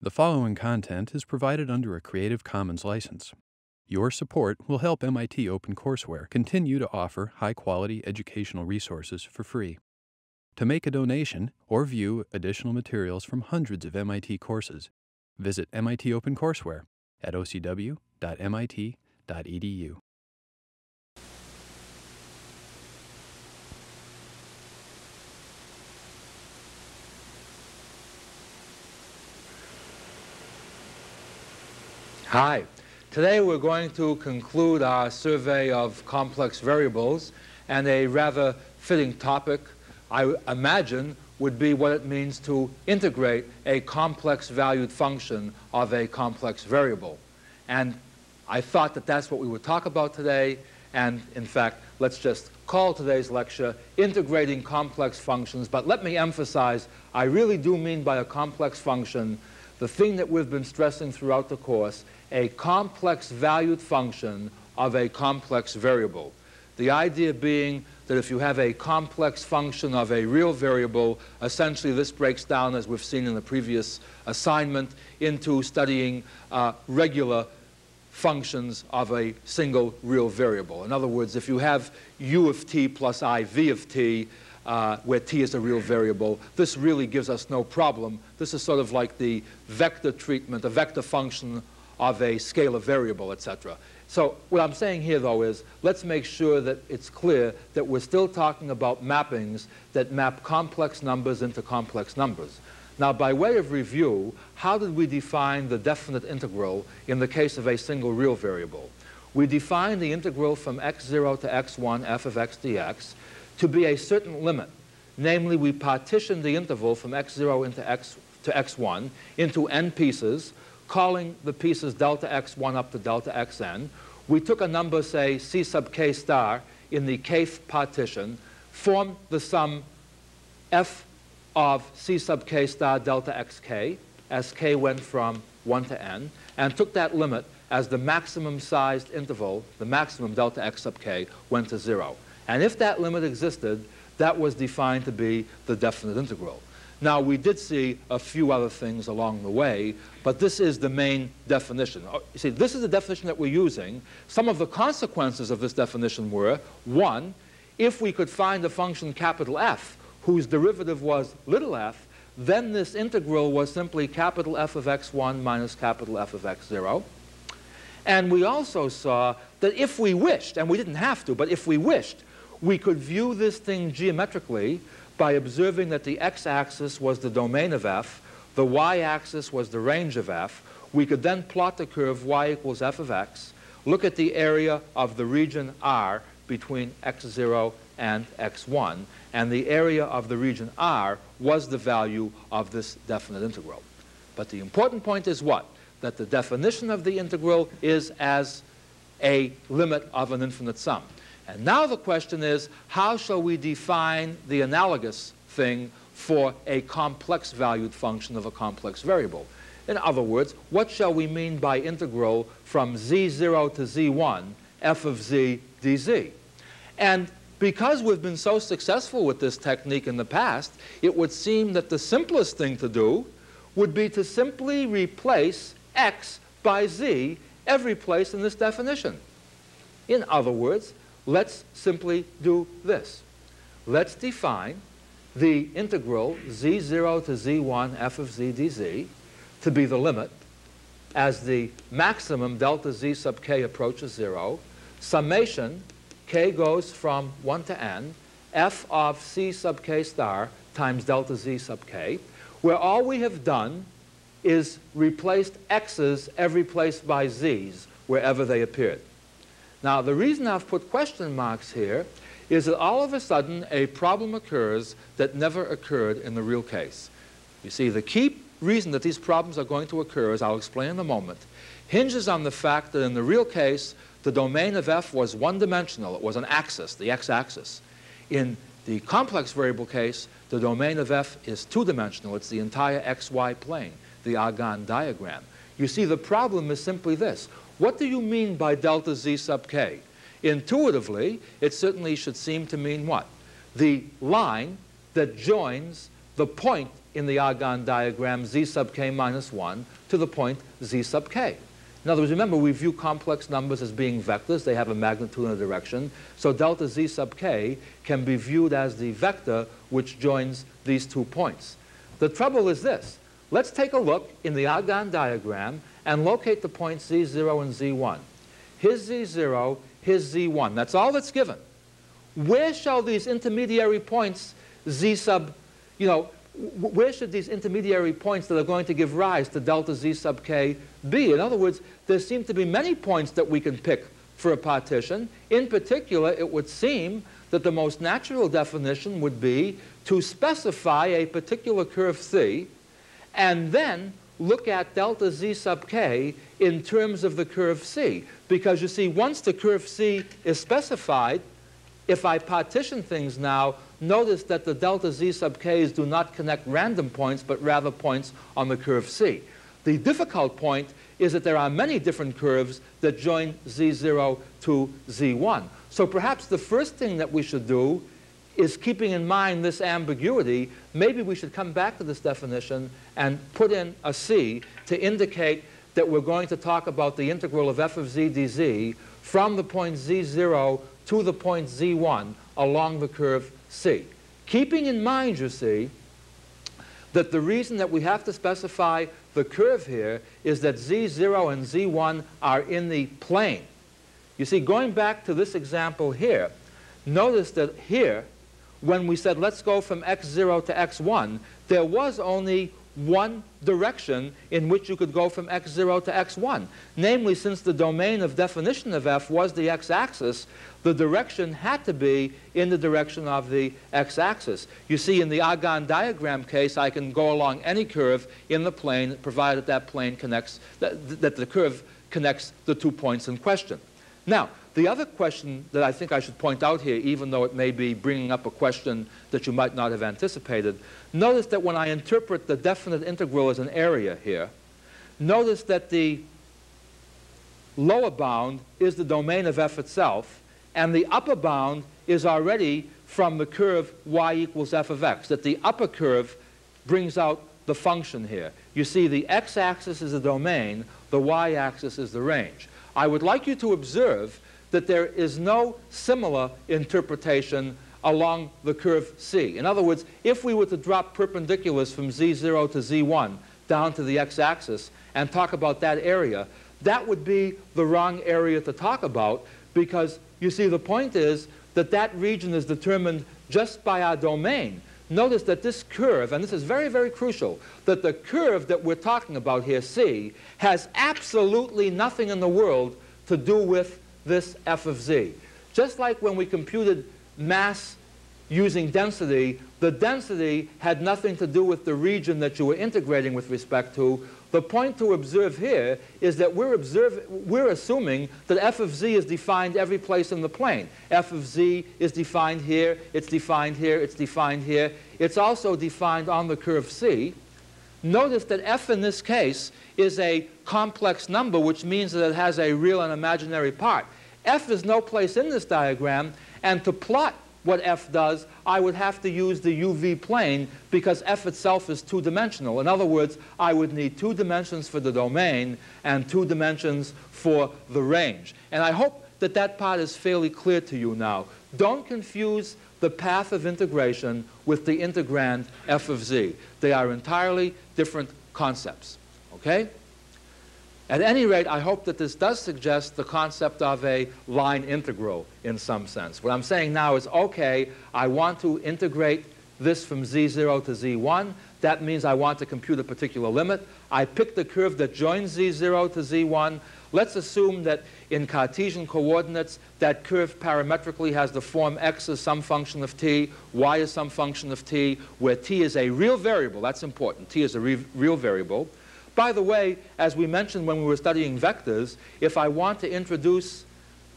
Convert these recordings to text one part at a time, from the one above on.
The following content is provided under a Creative Commons license. Your support will help MIT OpenCourseware continue to offer high-quality educational resources for free. To make a donation or view additional materials from hundreds of MIT courses, visit MIT OpenCourseware at ocw.mit.edu. Hi. Today we're going to conclude our survey of complex variables, and a rather fitting topic, I imagine, would be what it means to integrate a complex valued function of a complex variable. And I thought that that's what we would talk about today, and in fact, let's just call today's lecture Integrating Complex Functions. But let me emphasize, I really do mean by a complex function the thing that we've been stressing throughout the course, a complex valued function of a complex variable. The idea being that if you have a complex function of a real variable, essentially this breaks down, as we've seen in the previous assignment, into studying regular functions of a single real variable. In other words, if you have u of t plus I v of t, where t is a real variable, this really gives us no problem. This is sort of like the vector treatment, a vector function of a scalar variable, etc. So what I'm saying here, though, is let's make sure that it's clear that we're still talking about mappings that map complex numbers into complex numbers. Now, by way of review, how did we define the definite integral in the case of a single real variable? We defined the integral from x0 to x1 f of x dx to be a certain limit. Namely, we partitioned the interval from x0 to x1 into n pieces, calling the pieces delta x1 up to delta xn. We took a number, say, c sub k star in the kth partition, formed the sum f of c sub k star delta xk, as k went from 1 to n, and took that limit as the maximum sized interval, the maximum delta x sub k, went to 0. And if that limit existed, that was defined to be the definite integral. Now, we did see a few other things along the way, but this is the main definition. You see, this is the definition that we're using. Some of the consequences of this definition were, one, if we could find a function capital F whose derivative was little f, then this integral was simply capital F of x1 minus capital F of x0. And we also saw that if we wished, and we didn't have to, but if we wished, we could view this thing geometrically by observing that the x-axis was the domain of f, the y-axis was the range of f. We could then plot the curve y equals f of x, look at the area of the region R between x0 and x1, and the area of the region R was the value of this definite integral. But the important point is what? That the definition of the integral is as a limit of an infinite sum. And now the question is, how shall we define the analogous thing for a complex valued function of a complex variable? In other words, what shall we mean by integral from z0 to z1 f of z dz? And because we've been so successful with this technique in the past, it would seem that the simplest thing to do would be to simply replace x by z every place in this definition. In other words, let's simply do this. Let's define the integral z0 to z1 f of z dz to be the limit as the maximum delta z sub k approaches 0, summation k goes from 1 to n, f of c sub k star times delta z sub k, where all we have done is replaced x's every place by z's wherever they appeared. Now, the reason I've put question marks here is that all of a sudden a problem occurs that never occurred in the real case. You see, the key reason that these problems are going to occur, as I'll explain in a moment, hinges on the fact that in the real case, the domain of f was one-dimensional. It was an axis, the x-axis. In the complex variable case, the domain of f is two-dimensional. It's the entire xy plane, the Argon diagram. You see, the problem is simply this. What do you mean by delta z sub k? Intuitively, it certainly should seem to mean what? The line that joins the point in the Argon diagram z sub k minus 1 to the point z sub k. In other words, remember, we view complex numbers as being vectors. They have a magnitude and a direction. So delta z sub k can be viewed as the vector which joins these 2 points. The trouble is this. Let's take a look in the Argon diagram and locate the points z0 and z1. Here's z0, here's z1. That's all that's given. Where shall these intermediary points z sub, where should these intermediary points that are going to give rise to delta z sub k be? In other words, there seem to be many points that we can pick for a partition. In particular, it would seem that the most natural definition would be to specify a particular curve C and then look at delta z sub k in terms of the curve C. Because you see, once the curve C is specified, if I partition things now, notice that the delta z sub k's do not connect random points, but rather points on the curve C. The difficult point is that there are many different curves that join z0 to z1. So perhaps the first thing that we should do is, keeping in mind this ambiguity, maybe we should come back to this definition and put in a C to indicate that we're going to talk about the integral of f of z dz from the point z0 to the point z1 along the curve C. Keeping in mind, you see, that the reason that we have to specify the curve here is that z0 and z1 are in the plane. You see, going back to this example here, notice that here, when we said let's go from x0 to x1, there was only one direction in which you could go from x0 to x1. Namely, since the domain of definition of f was the x-axis, the direction had to be in the direction of the x-axis. You see, in the Argon diagram case, I can go along any curve in the plane, provided that plane connects, that the curve connects the 2 points in question. Now, the other question that I think I should point out here, even though it may be bringing up a question that you might not have anticipated, notice that when I interpret the definite integral as an area here, notice that the lower bound is the domain of f itself, and the upper bound is already from the curve y equals f of x, that the upper curve brings out the function here. You see, the x-axis is the domain, the y-axis is the range. I would like you to observe that there is no similar interpretation along the curve C. In other words, if we were to drop perpendiculars from z0 to z1 down to the x-axis and talk about that area, that would be the wrong area to talk about, because you see, the point is that that region is determined just by our domain. Notice that this curve, and this is very, very crucial, that the curve that we're talking about here, C, has absolutely nothing in the world to do with this f of z. Just like when we computed mass using density, the density had nothing to do with the region that you were integrating with respect to. The point to observe here is that we're assuming that f of z is defined every place in the plane. F of z is defined here, it's defined here, it's defined here. It's also defined on the curve C. Notice that f in this case is a complex number, which means that it has a real and imaginary part. F is no place in this diagram, and to plot what f does, I would have to use the UV plane, because f itself is two-dimensional. In other words, I would need 2 dimensions for the domain and 2 dimensions for the range. And I hope that that part is fairly clear to you now. Don't confuse the path of integration with the integrand f of z. They are entirely different concepts. Okay? At any rate, I hope that this does suggest the concept of a line integral in some sense. What I'm saying now is, okay, I want to integrate this from z0 to z1. That means I want to compute a particular limit. I pick the curve that joins z0 to z1. Let's assume that in Cartesian coordinates, that curve parametrically has the form x is some function of t, y is some function of t, where t is a real variable. That's important. T is a real variable. By the way, as we mentioned when we were studying vectors, if I want to introduce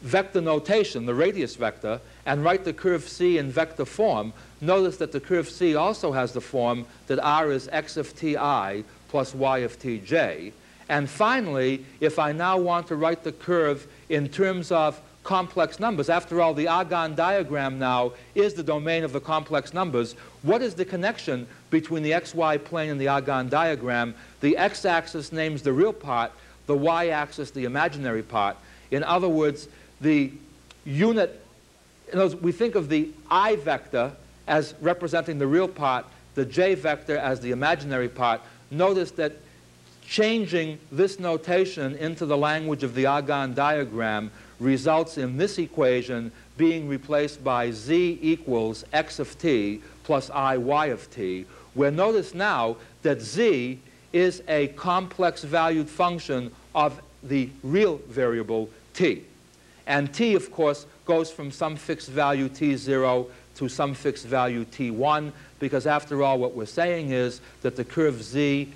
vector notation, the radius vector, and write the curve C in vector form, notice that the curve C also has the form that r is x of ti plus y of tj. And finally, if I now want to write the curve in terms of complex numbers. After all, the Argon diagram now is the domain of the complex numbers. What is the connection between the xy plane and the Argon diagram? The x-axis names the real part, the y-axis the imaginary part. In other words, the unit, we think of the I vector as representing the real part, the j vector as the imaginary part. Notice that changing this notation into the language of the Argon diagram results in this equation being replaced by z equals x of t plus I y of t, where notice now that z is a complex valued function of the real variable t. And t, of course, goes from some fixed value t0 to some fixed value t1, because after all, what we're saying is that the curve z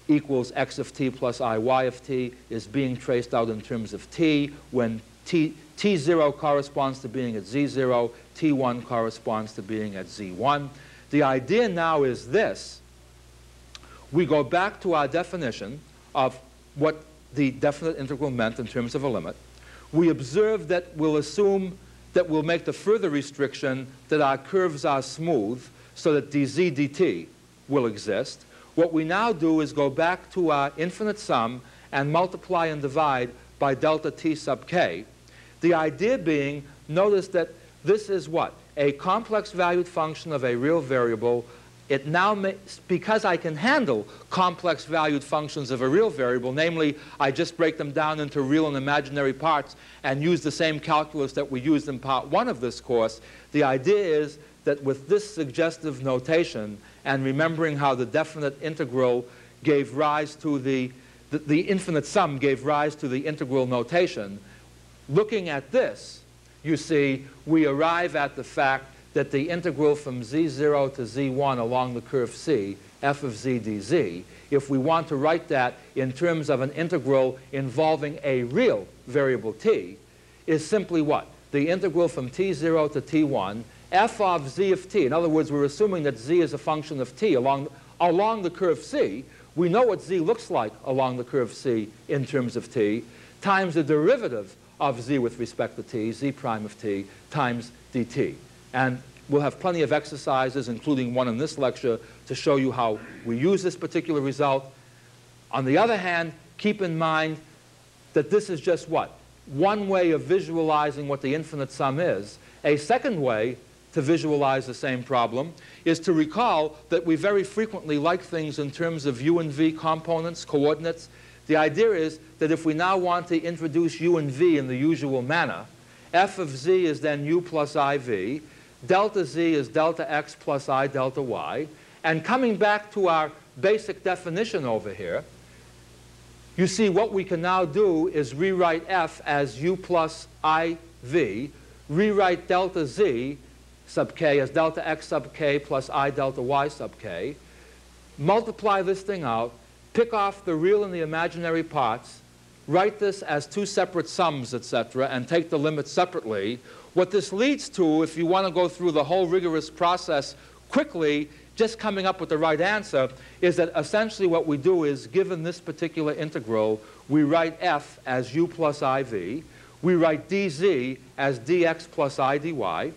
equals x of t plus I y of t is being traced out in terms of t when t0 corresponds to being at z0, t1 corresponds to being at z1. The idea now is this. We go back to our definition of what the definite integral meant in terms of a limit. We observe that we'll assume that we'll make the further restriction that our curves are smooth so that dz dt will exist. What we now do is go back to our infinite sum and multiply and divide by delta t sub k. The idea being, notice that this is what? A complex valued function of a real variable. It now because I can handle complex valued functions of a real variable, namely I just break them down into real and imaginary parts and use the same calculus that we used in part 1 of this course, the idea is that with this suggestive notation and remembering how the definite integral gave rise to the infinite sum gave rise to the integral notation, looking at this, you see, we arrive at the fact that the integral from z0 to z1 along the curve C, f of z dz, if we want to write that in terms of an integral involving a real variable t, is simply what? The integral from t0 to t1, f of z of t. In other words, we're assuming that z is a function of t along the curve C. We know what z looks like along the curve C in terms of t, times the derivative of z with respect to t, z prime of t, times dt. And we'll have plenty of exercises, including one in this lecture, to show you how we use this particular result. On the other hand, keep in mind that this is just what? One way of visualizing what the infinite sum is. A second way to visualize the same problem is to recall that we very frequently like things in terms of u and v components, coordinates. The idea is that if we now want to introduce u and v in the usual manner, f of z is then u plus iv, delta z is delta x plus I delta y, and coming back to our basic definition over here, you see what we can now do is rewrite f as u plus iv, rewrite delta z sub k as delta x sub k plus I delta y sub k, multiply this thing out, pick off the real and the imaginary parts, write this as two separate sums, etc., and take the limits separately. What this leads to, if you want to go through the whole rigorous process quickly, just coming up with the right answer, is that essentially what we do is, given this particular integral, we write f as u plus iv, we write dz as dx plus I dy,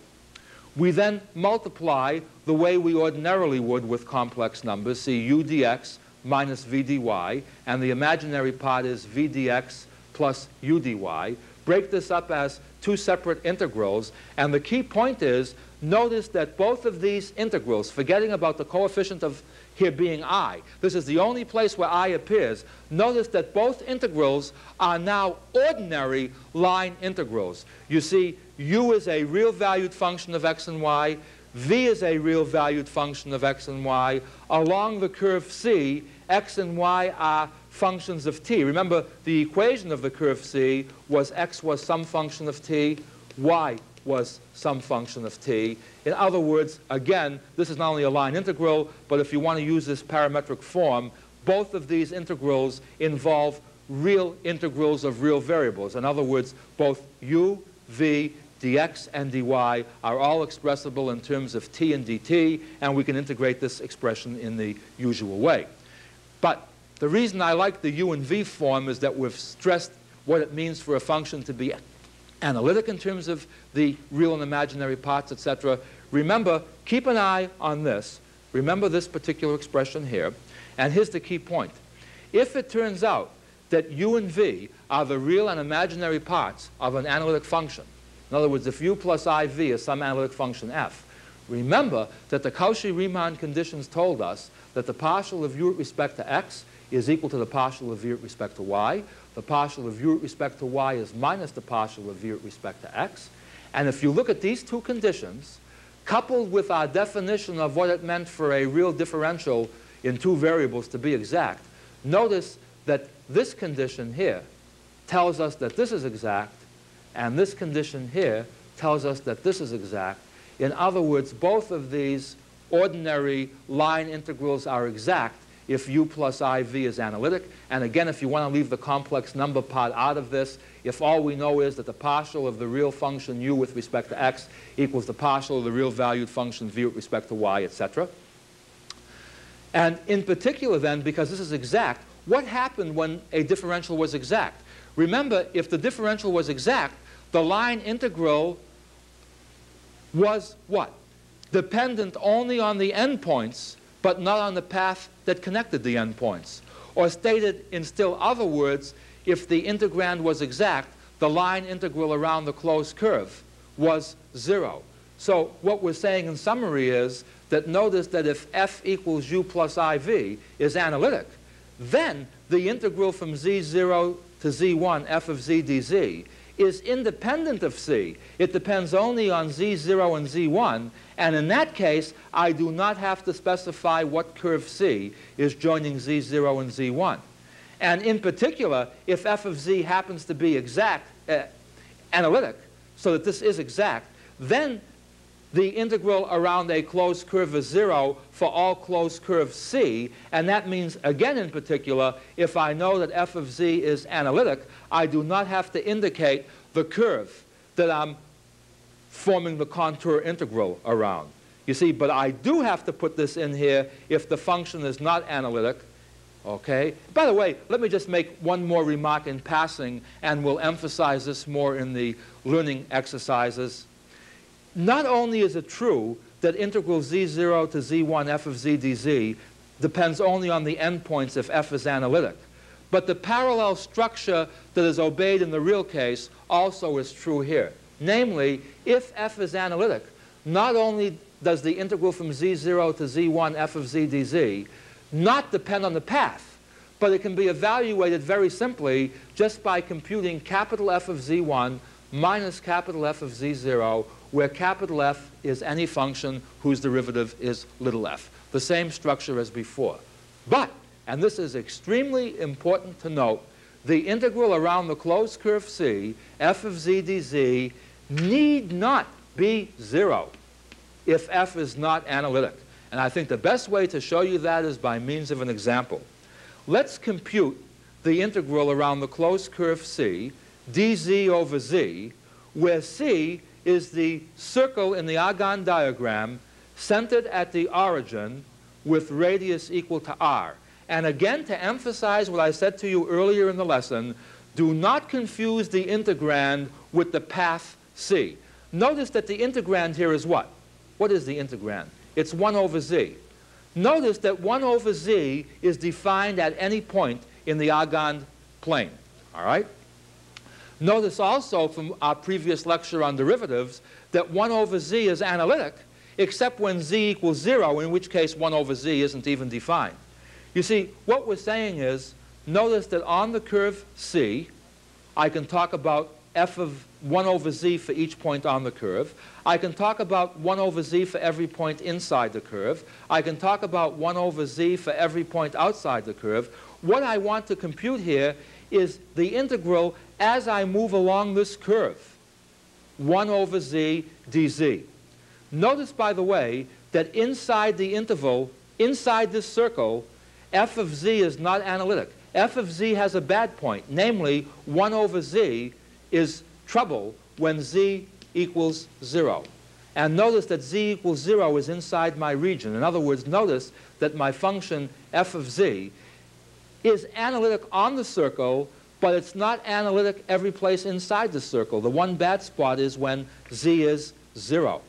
we then multiply the way we ordinarily would with complex numbers, see u dx minus v dy, and the imaginary part is v dx plus u dy. Break this up as two separate integrals, and the key point is, notice that both of these integrals, forgetting about the coefficient of here being I, this is the only place where I appears, notice that both integrals are now ordinary line integrals. You see, u is a real valued function of x and y, v is a real valued function of x and y. Along the curve C, x and y are functions of t. Remember, the equation of the curve C was x was some function of t, y was some function of t. In other words, again, this is not only a line integral, but if you want to use this parametric form, both of these integrals involve real integrals of real variables. In other words, both u, v, dx, and dy are all expressible in terms of t and dt, and we can integrate this expression in the usual way. But the reason I like the u and v form is that we've stressed what it means for a function to be analytic in terms of the real and imaginary parts, etc. Remember, keep an eye on this. Remember this particular expression here. And here's the key point. If it turns out that u and v are the real and imaginary parts of an analytic function, in other words, if u plus iv is some analytic function f, remember that the Cauchy-Riemann conditions told us that the partial of u with respect to x is equal to the partial of v with respect to y. The partial of v with respect to y is minus the partial of v with respect to x. And if you look at these two conditions, coupled with our definition of what it meant for a real differential in two variables to be exact, notice that this condition here tells us that this is exact, and this condition here tells us that this is exact. In other words, both of these ordinary line integrals are exact if u plus iv is analytic. And again, if you want to leave the complex number part out of this, if all we know is that the partial of the real function u with respect to x equals the partial of the real valued function v with respect to y, etc. And in particular then, because this is exact, what happened when a differential was exact? Remember, if the differential was exact, the line integral was what? Dependent only on the endpoints, but not on the path that connected the endpoints. Or stated in still other words, if the integrand was exact, the line integral around the closed curve was 0. So what we're saying in summary is that notice that if f equals u plus iv is analytic, then the integral from z0 to z1 f of z dz is independent of c. It depends only on z0 and z1, and in that case, I do not have to specify what curve c is joining z0 and z1. And in particular, if f of z happens to be exact, analytic, so that this is exact, then the integral around a closed curve is 0 for all closed curves c, and that means, again in particular, if I know that f of z is analytic, I do not have to indicate the curve that I'm forming the contour integral around. You see, but I do have to put this in here if the function is not analytic. Okay? By the way, let me just make one more remark in passing, and we'll emphasize this more in the learning exercises. Not only is it true that integral z0 to z1 f of z dz depends only on the endpoints if f is analytic, but the parallel structure that is obeyed in the real case also is true here. Namely, if f is analytic, not only does the integral from z0 to z1 f of z dz not depend on the path, but it can be evaluated very simply just by computing capital F of z1 minus capital F of z0, where capital F is any function whose derivative is little f. The same structure as before. But, and this is extremely important to note, the integral around the closed curve c, f of z dz, need not be 0 if f is not analytic. And I think the best way to show you that is by means of an example. Let's compute the integral around the closed curve c, dz over z, where c is the circle in the Argon diagram centered at the origin with radius equal to r. And again, to emphasize what I said to you earlier in the lesson, do not confuse the integrand with the path c. Notice that the integrand here is what? What is the integrand? It's 1 over z. Notice that 1 over z is defined at any point in the Argon plane. All right? Notice also from our previous lecture on derivatives that 1 over z is analytic, except when z equals 0, in which case 1 over z isn't even defined. You see, what we're saying is, notice that on the curve c, I can talk about f of 1 over z for each point on the curve. I can talk about 1 over z for every point inside the curve. I can talk about 1 over z for every point outside the curve. What I want to compute here is the integral as I move along this curve, 1 over z dz. Notice, by the way, that inside the interval, inside this circle, f of z is not analytic. F of z has a bad point, namely 1 over z is trouble when z equals 0. And notice that z equals 0 is inside my region. In other words, notice that my function f of z is analytic on the circle, but it's not analytic every place inside the circle. The one bad spot is when z is 0.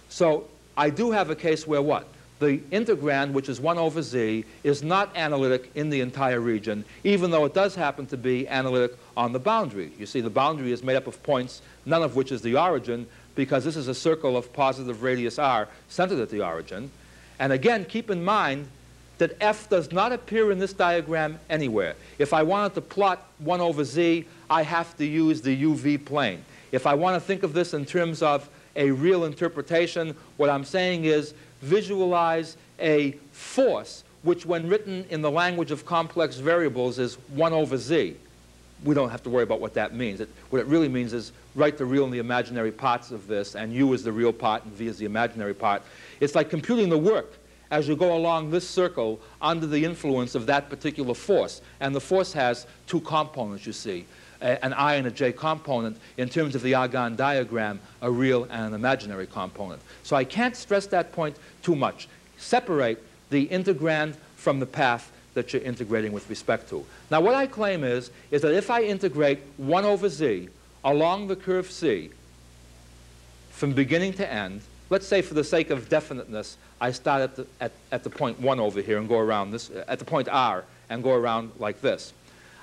So I do have a case where what? The integrand, which is 1 over z, is not analytic in the entire region, even though it does happen to be analytic on the boundary. You see, the boundary is made up of points, none of which is the origin, because this is a circle of positive radius r centered at the origin. And again, keep in mind that f does not appear in this diagram anywhere. If I wanted to plot 1 over z, I have to use the UV plane. If I want to think of this in terms of a real interpretation, what I'm saying is visualize a force which, when written in the language of complex variables, is 1 over z. We don't have to worry about what that means. What it really means is write the real and the imaginary parts of this, and u is the real part and v is the imaginary part. It's like computing the work as you go along this circle under the influence of that particular force. And the force has two components, you see, an I and a j component. In terms of the Argon diagram, a real and an imaginary component. So I can't stress that point too much. Separate the integrand from the path that you're integrating with respect to. Now what I claim is that if I integrate 1 over z along the curve C from beginning to end, let's say for the sake of definiteness, I start at the point 1 over here and go around this, at the point r, and go around like this.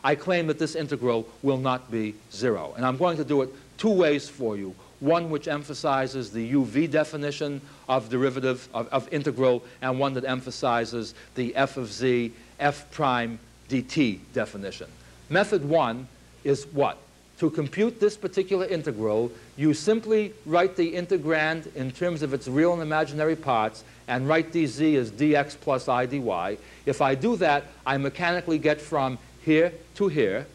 I claim that this integral will not be 0. And I'm going to do it two ways for you. One which emphasizes the UV definition of derivative, of integral, and one that emphasizes the f of z, f prime dt definition. Method 1 is what? To compute this particular integral, you simply write the integrand in terms of its real and imaginary parts and write dz as dx plus I dy. If I do that, I mechanically get from here to here,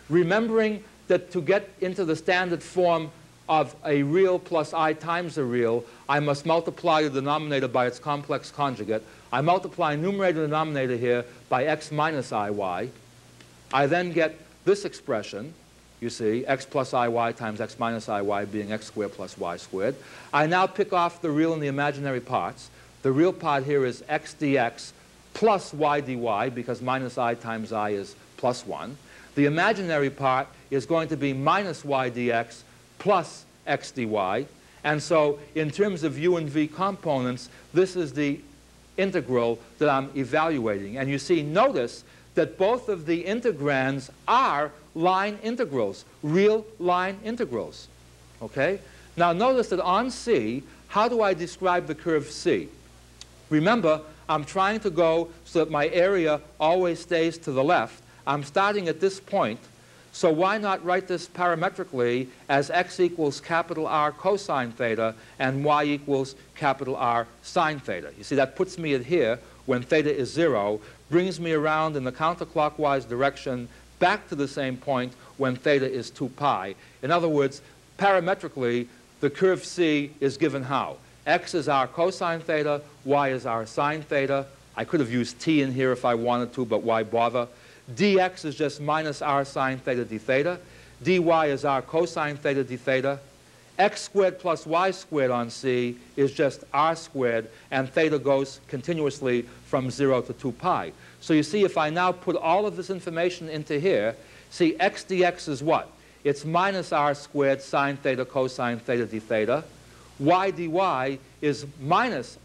remembering that to get into the standard form of a real plus I times a real, I must multiply the denominator by its complex conjugate. I multiply numerator and denominator here by x minus iy. I then get this expression, you see, x plus iy times x minus iy being x squared plus y squared. I now pick off the real and the imaginary parts. The real part here is x dx plus y dy, because minus I times I is plus 1. The imaginary part is going to be minus y dx plus x dy. And so in terms of u and v components, this is the integral that I'm evaluating. And you see, notice that both of the integrands are line integrals, real line integrals. Okay? Now notice that on C, how do I describe the curve C? Remember, I'm trying to go so that my area always stays to the left. I'm starting at this point, so why not write this parametrically as x equals capital R cosine theta and y equals capital R sine theta? You see, that puts me at here when theta is 0, brings me around in the counterclockwise direction back to the same point when theta is 2 pi. In other words, parametrically, the curve C is given how? X is R cosine theta, y is R sine theta. I could have used t in here if I wanted to, but why bother? Dx is just minus R sine theta d theta. Dy is R cosine theta d theta. X squared plus y squared on C is just R squared, and theta goes continuously from 0 to 2 pi. So you see, if I now put all of this information into here, see, x dx is what? It's minus R squared sine theta cosine theta d theta. Y dy is minus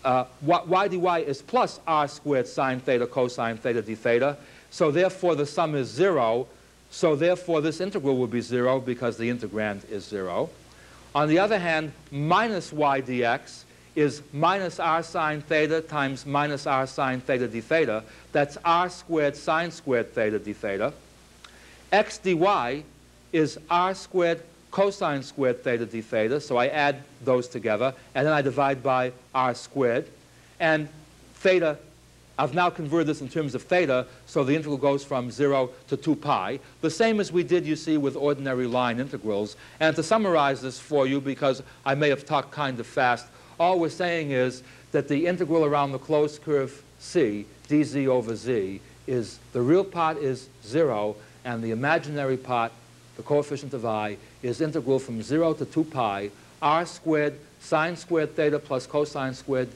y dy is plus R squared sine theta cosine theta d theta. So therefore the sum is 0. So therefore this integral will be 0 because the integrand is 0. On the other hand, minus y dx is minus R sine theta times minus R sine theta d theta. That's R squared sine squared theta d theta. X dy is R squared cosine squared theta d theta, so I add those together, and then I divide by R squared. And theta, I've now converted this in terms of theta, so the integral goes from 0 to 2 pi. The same as we did, you see, with ordinary line integrals. And to summarize this for you, because I may have talked kind of fast, all we're saying is that the integral around the closed curve C, dz over z, is the real part is 0, and the imaginary part, the coefficient of I, is integral from 0 to 2 pi, R squared sine squared theta plus cosine squared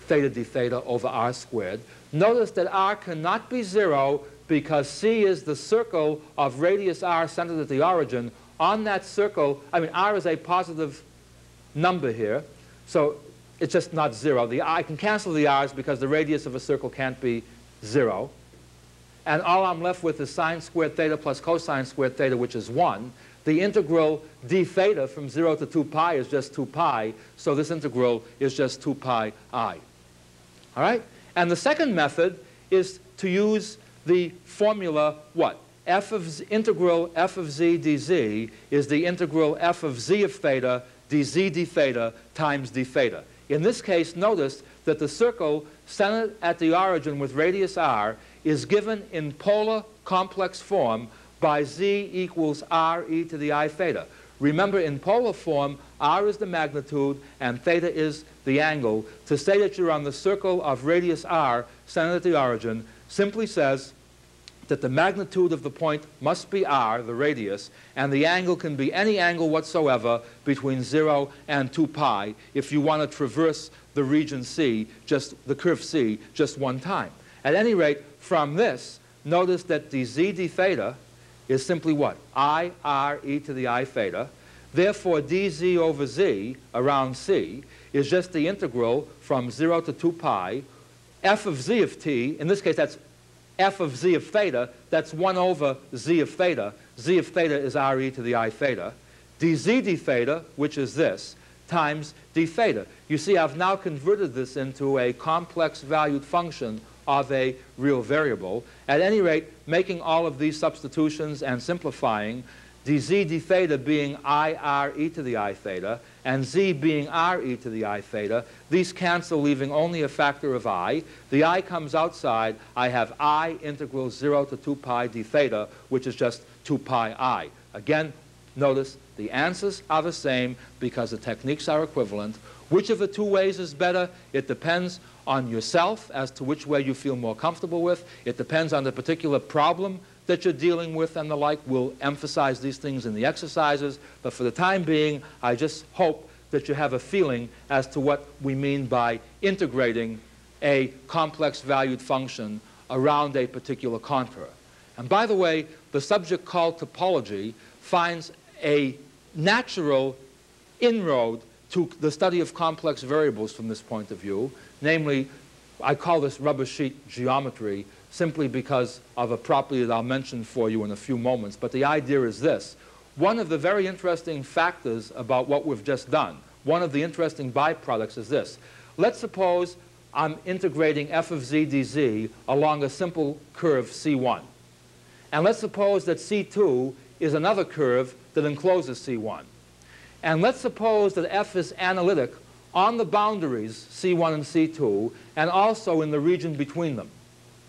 theta d theta over R squared. Notice that R cannot be 0 because C is the circle of radius r centered at the origin. On that circle, I mean, r is a positive number here, so it's just not 0. I can cancel the r's because the radius of a circle can't be 0. And all I'm left with is sine squared theta plus cosine squared theta, which is 1. The integral d theta from 0 to 2 pi is just 2 pi, so this integral is just 2 pi I. All right? And the second method is to use the formula, what? Integral f of z dz is the integral f of z of theta dz d theta times d theta. In this case, notice that the circle centered at the origin with radius r is given in polar complex form by z equals r e to the I theta. Remember, in polar form, r is the magnitude and theta is the angle. To say that you're on the circle of radius r centered at the origin simply says that the magnitude of the point must be r, the radius, and the angle can be any angle whatsoever between 0 and 2 pi if you want to traverse the region C, just the curve C, just one time. At any rate, from this, notice that dz d theta is simply what? I r e to the I theta. Therefore, dz over z around C is just the integral from 0 to 2 pi f of z of t. In this case, that's f of z of theta. That's 1 over z of theta. Z of theta is r e to the I theta. dz d theta, which is this, times d theta. You see, I've now converted this into a complex valued function of a real variable. At any rate, making all of these substitutions and simplifying, dz d theta being I r e to the I theta, and z being r e to the I theta, these cancel, leaving only a factor of I. The I comes outside. I have I integral 0 to 2 pi d theta, which is just 2 pi I. Again, notice the answers are the same because the techniques are equivalent. Which of the two ways is better? It depends on yourself as to which way you feel more comfortable with. It depends on the particular problem that you're dealing with and the like. We'll emphasize these things in the exercises, but for the time being, I just hope that you have a feeling as to what we mean by integrating a complex valued function around a particular contour. And by the way, the subject called topology finds a natural inroad to the study of complex variables from this point of view. Namely, I call this rubber sheet geometry simply because of a property that I'll mention for you in a few moments. But the idea is this. One of the very interesting factors about what we've just done, one of the interesting byproducts is this. Let's suppose I'm integrating f of z dz along a simple curve C1. And let's suppose that C2 is another curve that encloses C1. And let's suppose that f is analytic on the boundaries C1 and C2 and also in the region between them.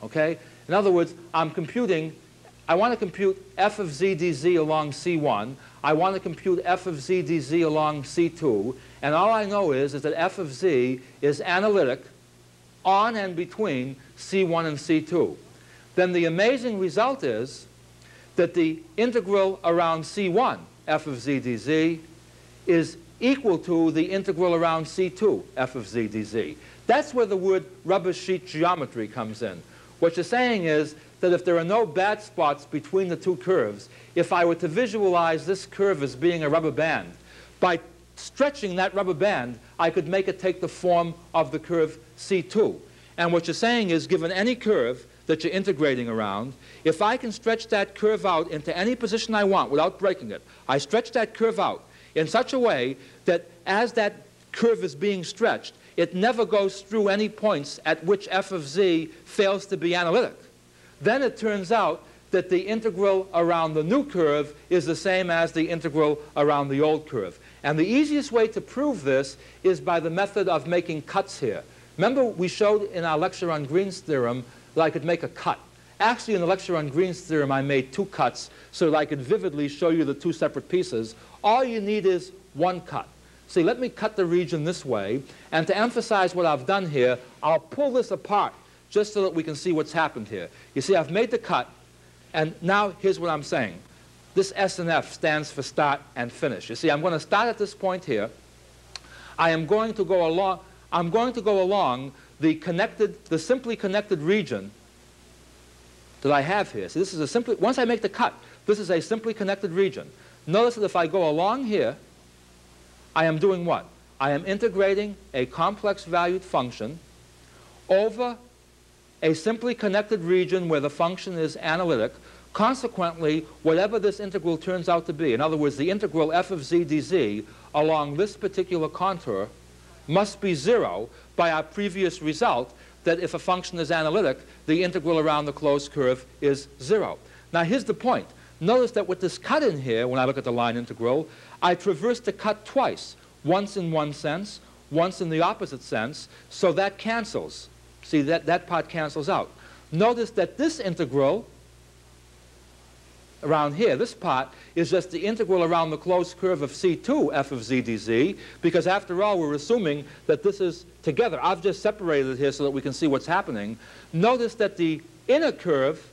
Okay? In other words, I want to compute f of z dz along C1. I want to compute f of z dz along C2. And all I know is that f of z is analytic on and between C1 and C2. Then the amazing result is that the integral around C1, f of z dz, is equal to the integral around C2, f of z dz. That's where the word rubber sheet geometry comes in. What you're saying is that if there are no bad spots between the two curves, if I were to visualize this curve as being a rubber band, by stretching that rubber band, I could make it take the form of the curve C2. And what you're saying is, given any curve that you're integrating around, if I can stretch that curve out into any position I want without breaking it, I stretch that curve out in such a way that as that curve is being stretched, it never goes through any points at which f of z fails to be analytic. Then it turns out that the integral around the new curve is the same as the integral around the old curve. And the easiest way to prove this is by the method of making cuts here. Remember, we showed in our lecture on Green's theorem that I could make a cut. Actually, in the lecture on Green's theorem, I made 2 cuts so that I could vividly show you the 2 separate pieces. All you need is 1 cut. See, let me cut the region this way. And to emphasize what I've done here, I'll pull this apart just so that we can see what's happened here. You see, I've made the cut. And now here's what I'm saying. This S and F stands for start and finish. You see, I'm going to start at this point here. I'm going to go along the simply connected region that I have here. So this is a simply, once I make the cut, this is a simply connected region. Notice that if I go along here, I am doing what? I am integrating a complex valued function over a simply connected region where the function is analytic. Consequently, whatever this integral turns out to be, in other words, the integral f of z dz along this particular contour must be 0 by our previous result that if a function is analytic, the integral around the closed curve is 0. Now here's the point. Notice that with this cut in here, when I look at the line integral, I traverse the cut twice, once in one sense, once in the opposite sense, so that cancels. See, that part cancels out. Notice that this integral around here, this part, is just the integral around the closed curve of C2 f of z dz, because after all, we're assuming that this is together. I've just separated it here so that we can see what's happening. Notice that the inner curve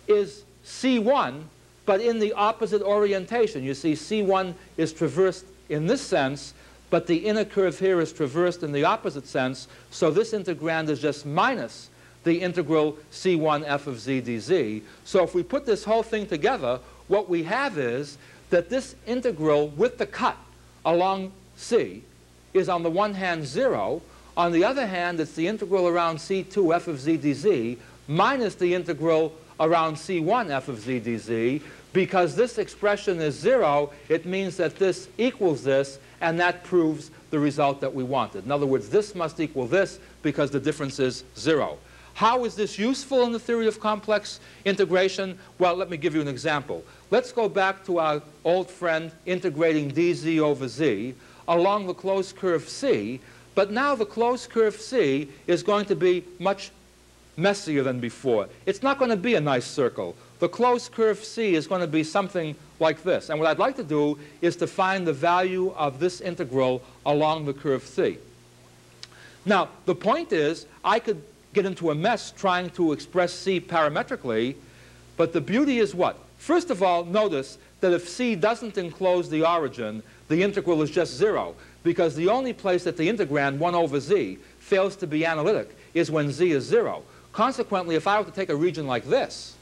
is C1, but in the opposite orientation. You see, C1 is traversed in this sense, but the inner curve here is traversed in the opposite sense, so this integrand is just minus the integral C1 f of z dz. So if we put this whole thing together, what we have is that this integral with the cut along C is on the one hand 0. On the other hand, it's the integral around C2 f of z dz minus the integral around C1 f of z dz. Because this expression is 0, it means that this equals this, and that proves the result that we wanted. In other words, this must equal this because the difference is 0. How is this useful in the theory of complex integration? Well, let me give you an example. Let's go back to our old friend integrating dz over z along the closed curve C, but now the closed curve C is going to be much messier than before. It's not going to be a nice circle. The closed curve C is going to be something like this. And what I'd like to do is to find the value of this integral along the curve C. Now, the point is, I could get into a mess trying to express C parametrically, but the beauty is what? First of all, notice that if C doesn't enclose the origin, the integral is just 0, because the only place that the integrand 1 over z fails to be analytic is when z is 0. Consequently, if I were to take a region like this,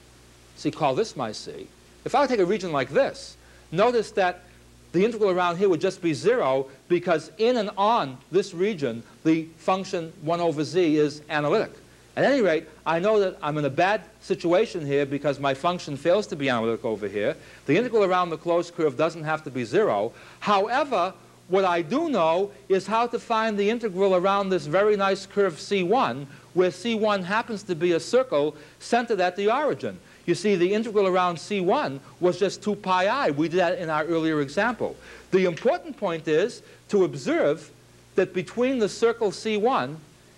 see, call this my C. If I were to take a region like this, notice that the integral around here would just be 0 because in and on this region, the function 1 over z is analytic. At any rate, I know that I'm in a bad situation here because my function fails to be analytic over here. The integral around the closed curve doesn't have to be 0. However, what I do know is how to find the integral around this very nice curve C1, where C1 happens to be a circle centered at the origin. You see, the integral around C1 was just 2 pi I. We did that in our earlier example. The important point is to observe that between the circle C1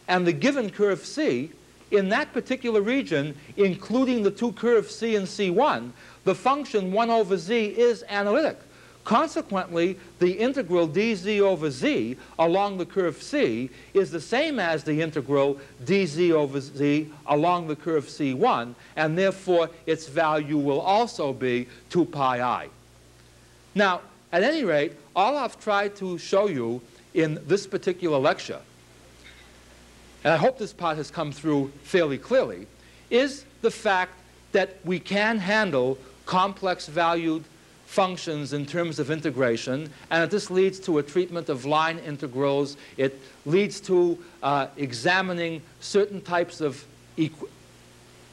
and the given curve C, in that particular region, including the two curves C and C1, the function 1 over z is analytic. Consequently, the integral dz over z along the curve C is the same as the integral dz over z along the curve C1, and therefore its value will also be 2 pi I. Now, at any rate, all I've tried to show you in this particular lecture, and I hope this part has come through fairly clearly, is the fact that we can handle complex valued functions in terms of integration, and that this leads to a treatment of line integrals. It leads to examining certain types of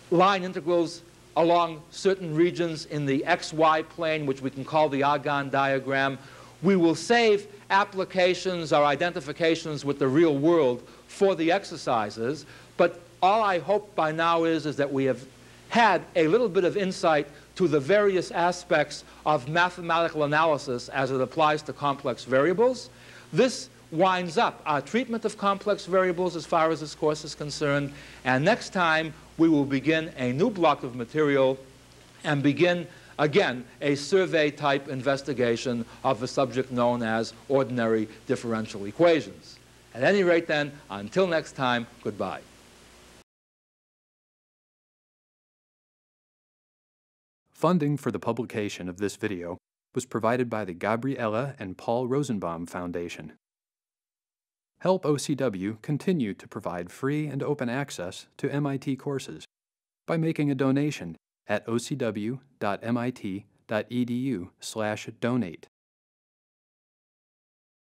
line integrals along certain regions in the xy plane, which we can call the Argon diagram. We will save applications or identifications with the real world for the exercises, but all I hope by now is that we have had a little bit of insight to the various aspects of mathematical analysis as it applies to complex variables. This winds up our treatment of complex variables as far as this course is concerned, and next time we will begin a new block of material and begin again a survey-type investigation of the subject known as ordinary differential equations. At any rate then, until next time, goodbye. Funding for the publication of this video was provided by the Gabriella and Paul Rosenbaum Foundation. Help OCW continue to provide free and open access to MIT courses. by making a donation at ocw.mit.edu/donate.